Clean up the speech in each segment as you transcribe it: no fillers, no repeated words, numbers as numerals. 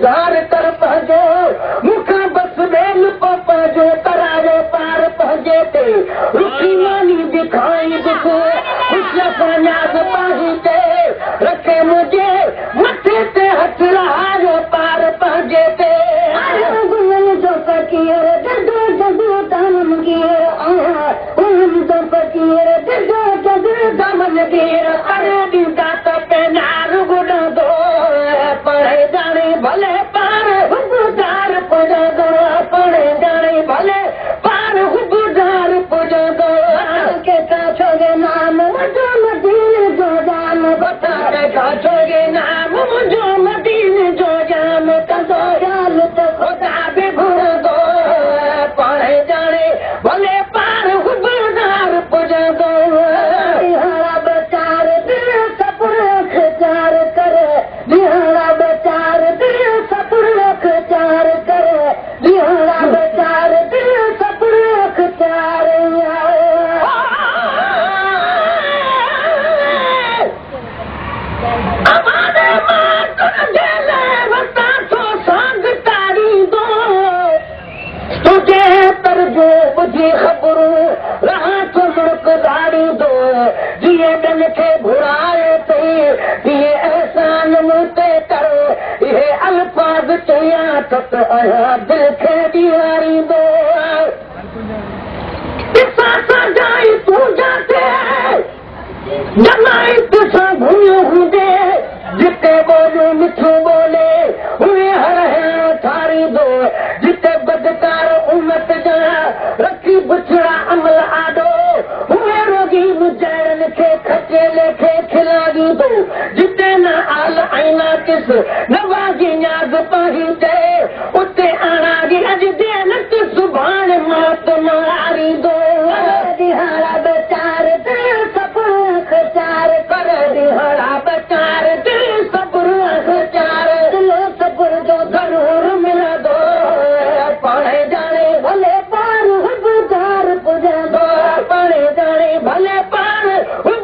गुजार कर पंहिंजो मूंखां बस बेल पंहिंजो करायो पार पंहिंजे ते रुखी मानी दिखाई दुख ख़ुशियां पाही ते रखे मुंहिंजे मथे ते हथ रहायो पार पंहिंजे ते गुलनि जो फकीर जदो जदो दामन गिर गुलनि जो फकीर जदो जदो दामन गिर अरे ॾींदा त पेनार गुॾंदो पढ़े ॼाणे भले पार गुज़ार पुॼंदो पढ़े ॼाणे भले पार गुज़ार पुॼंदो कंहिंखां छोगे नाम मुंहिंजो मदीन जो जाम बता कंहिंखां छोगे नाम मुंहिंजो मदीन जो जाम कंदो ख़्याल त ख़ुदा बि घुरंदो पढ़े ॼाणे भले पार गुज़ार पुॼंदो बचार दिल सपुर ख़्यार करे बिहाड़ा बचार दिल सपुर ख़्यार करे बिहाड़ा बचार दिल सपुर ख़्यार हमारे मां तुझे वता तो संग तारींदो तुझे तरजो बुझी ख़बरूं रहा तो मुल्क दारींदो जिए दिल खे घुराए थी इहे एहसान मूं ते कर इहे अल्फाज़ चया त आया दिल खे ॾियारींदो ॾिसां सजाई तूं जाते जमाई तुसां घुमियो हूंदे जिते ॿोलियूं मिठियूं ॿोले उहे हर हिण ठारींदो जिते बदकार उमत जा रखी बुछड़ा अमल आॾो उहे रोगी मुजाइरनि खे खचेले खे खिलारींदो जिते न आल आईना किस नवाज़ी न्याज़ पाहींदे उते आणागी अॼु देनत सुभाणे मौत मारींदो दिहाड़ा बचार दिल सपुर ख़्यार कर दिहाड़ा बचार दिल सपुर ख़्यार दिल सपुर जो ज़रूर मिलंदो पढ़े ॼाणे भले पार गुज़ार पुॼंदो पढ़े ॼाणे भले पार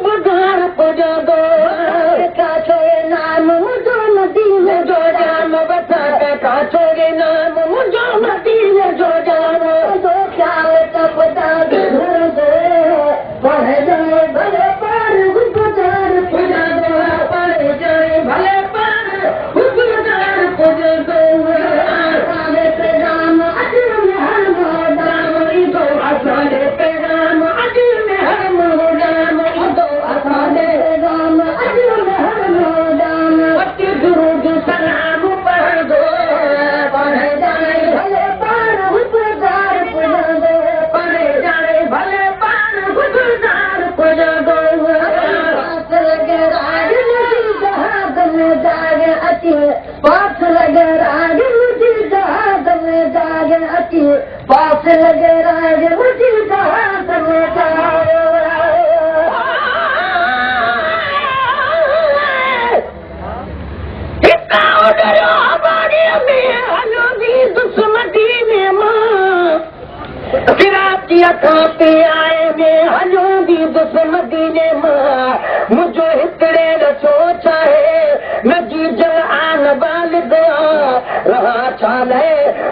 गुज़ार पुॼंदो कंहिंखां छोगे नाम मुंहिंजो मदीन जो जाम बता कंहिंखां छोगे नाम मुंहिंजो मदीन जो जाम ख़्याल त ख़ुदा बि घुरंदो पढ़े ॼाणे भले पार गुज़ार पुॼंदो पढ़े ॼाणे भले पार गुज़ार पुॼंदो असांजे पैगाम अॼु में हर मोडाम ईंदो असांजे पैगाम अॼु में हर मोडाम ईंदो असांजे पैगाम अॼु में हर मोडाम अति दुरूद सलाम पढ़ंदो पढ़े ॼाणे भले पार गुज़ार पुॼंदो पढ़े ॼाणे भले पार गुज़ार पुॼंदो पास लॻे राग मुंहिंजी जहाद में जाग अची पास लॻे राग मुंहिंजी जहाद में जाग अची पास लॻे राग मुंहिंजी जहाद में जाग हितां उॾियो आबादीअ में हलो बि दुश्मनी मां किराचीअ खां पे आए में हलो बि दुश्मनी मां मुंहिंजो हिकिड़े न सोच आहे न जी जल आन बाल दया रहा छाले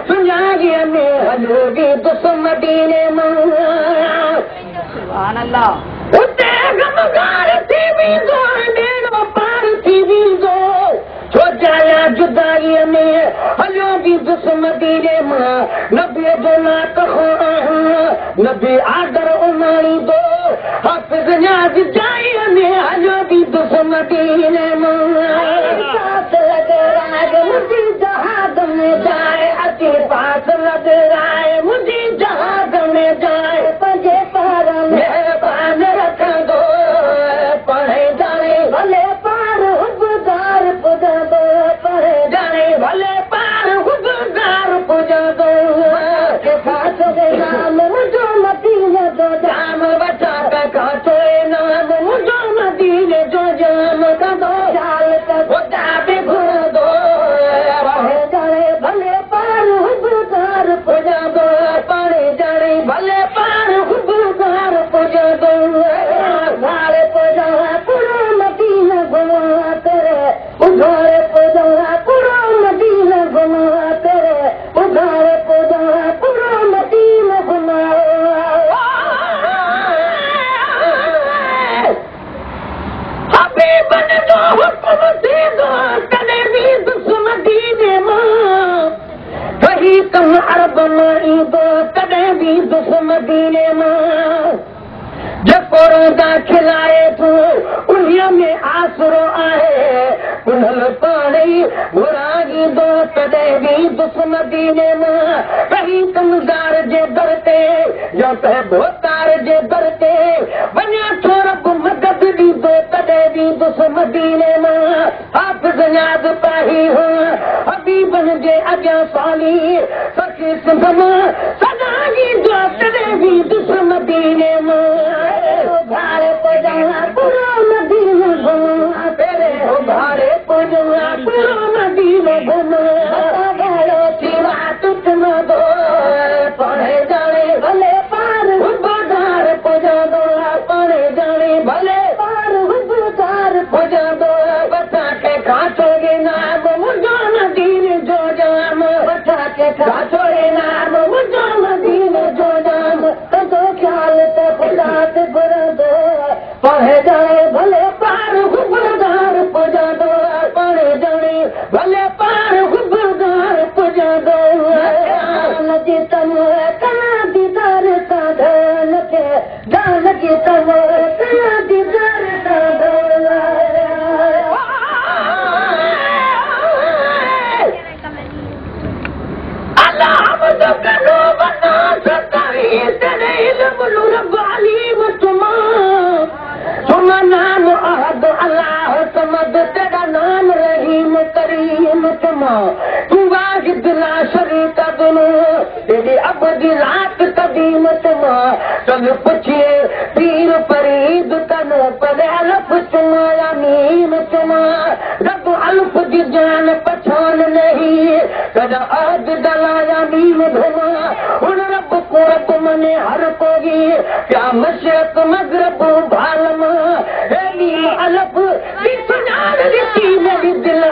सुञाणीअ में हलो बि दुश्मनी मां सुभान अल्लाह उते गमगार थी वेंदो ॾेड़ो पार थी वेंदो छो जाया जुदाईअ में हलो बि दुश्मनी मां नबीअ जो नात नबी आदर उमाणींदो हाफ़िज़ न्याज़ जाईअ में हलो बि दुश्मनी मां पास लॻे राग मुंहिंजी जहाद में जाए अची पास लॻे राय मुंहिंजी जहाद में जाए पंहिंजे पार महिरबान रखंदो पढ़े ॼाणे भले पार गुज़ार पुॼंदो पढ़े ॼाणे भले पार गुज़ार पुॼंदो कंहिंखां छोगे नाम मुंहिंजो मदीन जो जाम बचा कंहिंखां छोगे नाम मुंहिंजो मदीन जो जाम कंदो ख़्याल त ख़ुदा बि घुरंदो पढ़े ॼाणे भले पार गुज़ार पुॼंदो पढ़े ॼाणे भले पार गुज़ार पुॼंदो घारे पुॼा पूरो मदीन घुमा करे घारे पुॼा पूरो मदीन घुमा कॾहिं कम अरब मां ईंदो तॾहिं बि दुख मदीने मां जेको रोज़ा खिलाए थो उन्हीअ में आसरो आहे उन्हनि पाण ई घुराईंदो तॾहिं बि दुख मदीने मां कहीं कमज़ार जे दर ते या कंहिं भोतार जे दर ते वञा थो रब मदद ॾींदो तॾहिं बि दुख मदीने मां हाफ़िज़ याद पाही हो हबीबनि जे अॻियां साली सखी सिंध मां सदा ईंदो तॾहिं बि दुख मदीने मां भारे पुॼा पूरो मदीनो घुमा तेरे हो भारे पुॼा पूरो मदीनो घुमा गालो थी रात तुम दो पढ़े जाने भले पार हुबदार पुॼा दो पढ़े जाने भले पार हुबदार पुॼा दो बचा के काचोगे नाम मुझो मदीने जो जाम बचा के काचोगे नाम मुझो मदीने जो जाम तो ख्याल तो खुदा से पढ़े जाने भले पार हुबदार पुॼा दो पढ़े जाने भले पार हुबदार पुॼा दो लॻे तम कना दीदार सां ढल खे लॻे तम कना दीदार सां ढल अल्लाह मुझो कनो बना सताई तेरे इल्म रब अलीम तुमा तुम नाम अहद अल्लाह समद तेरा नाम रहीम करीम तुमा तू वाहिद ला शरीक बिनु तेरी अबदी रात कदीम तुमा चल पुछिए पीर फरीद तनो पर अलफ तुमा या मीम तुमा रब अलफ की जान पहचान नहीं कदा अहद दला या मीम धुमा उन रब को रब मने हर कोगी क्या मशरक मगरब भालमा अलफ सुञाण ॾिठी मेरी दिल